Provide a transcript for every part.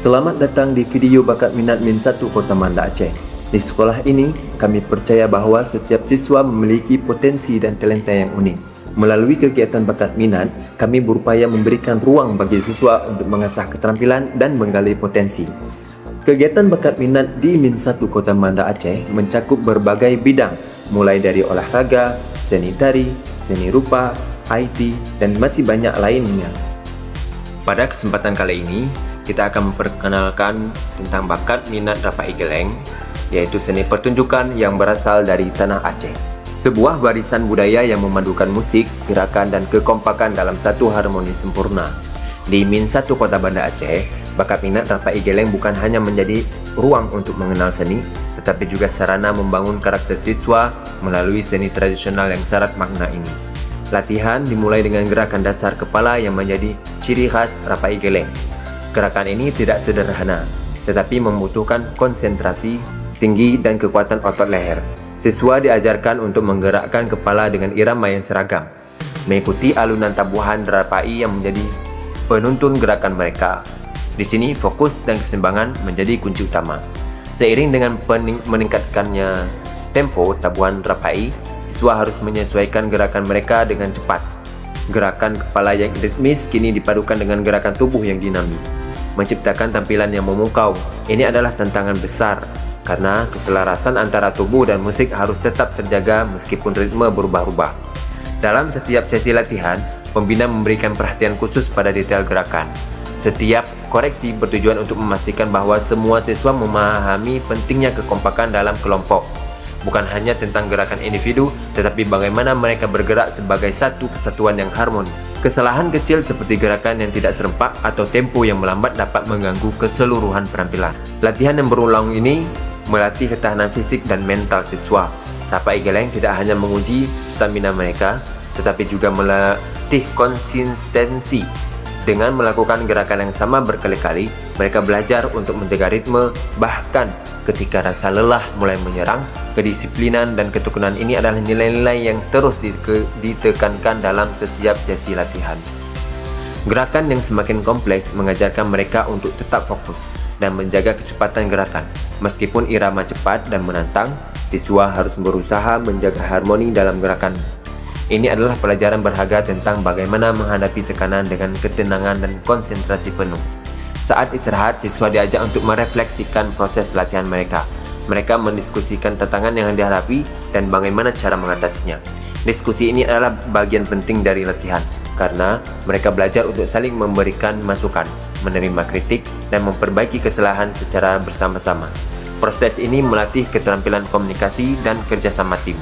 Selamat datang di video bakat minat Min1 Kota Banda Aceh. Di sekolah ini, kami percaya bahawa setiap siswa memiliki potensi dan talenta yang unik. Melalui kegiatan bakat minat, kami berupaya memberikan ruang bagi siswa untuk mengasah keterampilan dan menggali potensi. Kegiatan bakat minat di Min1 Kota Banda Aceh mencakup berbagai bidang, mulai dari olahraga, seni tari, seni rupa, IT, dan masih banyak lainnya. Pada kesempatan kali ini, kita akan memperkenalkan tentang bakat minat Rapai Geleng, yaitu seni pertunjukan yang berasal dari Tanah Aceh. Sebuah barisan budaya yang memadukan musik, gerakan, dan kekompakan dalam satu harmoni sempurna. Di Min1 Kota Banda Aceh, bakat minat Rapai Geleng bukan hanya menjadi ruang untuk mengenal seni, tetapi juga sarana membangun karakter siswa melalui seni tradisional yang syarat makna ini. Latihan dimulai dengan gerakan dasar kepala yang menjadi ciri khas Rapai Geleng. Gerakan ini tidak sederhana, tetapi membutuhkan konsentrasi tinggi dan kekuatan otot leher. Siswa diajarkan untuk menggerakkan kepala dengan irama yang seragam, mengikuti alunan tabuhan Rapai yang menjadi penuntun gerakan mereka. Di sini fokus dan keseimbangan menjadi kunci utama. Seiring dengan meningkatkannya tempo tabuhan Rapai, siswa harus menyesuaikan gerakan mereka dengan cepat. Gerakan kepala yang ritmis kini dipadukan dengan gerakan tubuh yang dinamis, menciptakan tampilan yang memukau. Ini adalah tantangan besar, karena keselarasan antara tubuh dan musik harus tetap terjaga meskipun ritme berubah-ubah. Dalam setiap sesi latihan, pembina memberikan perhatian khusus pada detail gerakan. Setiap koreksi bertujuan untuk memastikan bahwa semua siswa memahami pentingnya kekompakan dalam kelompok. Bukan hanya tentang gerakan individu, tetapi bagaimana mereka bergerak sebagai satu kesatuan yang harmonis. Kesalahan kecil seperti gerakan yang tidak serempak atau tempo yang melambat dapat mengganggu keseluruhan penampilan. Latihan yang berulang ini melatih ketahanan fisik dan mental siswa. Rapai Geleng tidak hanya menguji stamina mereka, tetapi juga melatih konsistensi. Dengan melakukan gerakan yang sama berkali-kali, mereka belajar untuk menjaga ritme, bahkan ketika rasa lelah mulai menyerang. Kedisiplinan dan ketekunan ini adalah nilai-nilai yang terus ditekankan dalam setiap sesi latihan. Gerakan yang semakin kompleks mengajarkan mereka untuk tetap fokus dan menjaga kecepatan gerakan. Meskipun irama cepat dan menantang, siswa harus berusaha menjaga harmoni dalam gerakan. Ini adalah pelajaran berharga tentang bagaimana menghadapi tekanan dengan ketenangan dan konsentrasi penuh. Saat istirahat, siswa diajak untuk merefleksikan proses latihan mereka. Mereka mendiskusikan tantangan yang dihadapi dan bagaimana cara mengatasinya. Diskusi ini adalah bagian penting dari latihan, karena mereka belajar untuk saling memberikan masukan, menerima kritik, dan memperbaiki kesalahan secara bersama-sama. Proses ini melatih keterampilan komunikasi dan kerjasama tim.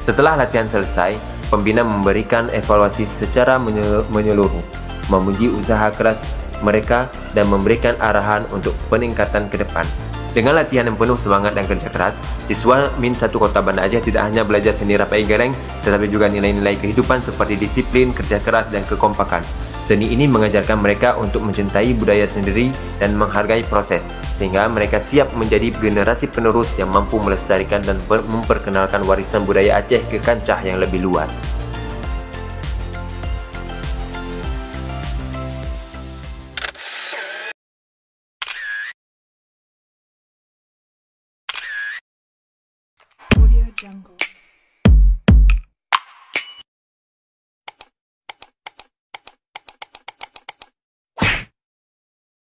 Setelah latihan selesai, pembina memberikan evaluasi secara menyeluruh, memuji usaha keras mereka, dan memberikan arahan untuk peningkatan ke depan. Dengan latihan yang penuh semangat dan kerja keras, siswa Min1 Kota Banda Aceh tidak hanya belajar seni Rapai Geleng, tetapi juga nilai-nilai kehidupan seperti disiplin, kerja keras, dan kekompakan. Seni ini mengajarkan mereka untuk mencintai budaya sendiri dan menghargai proses, sehingga mereka siap menjadi generasi penerus yang mampu melestarikan dan memperkenalkan warisan budaya Aceh ke kancah yang lebih luas. Jungle.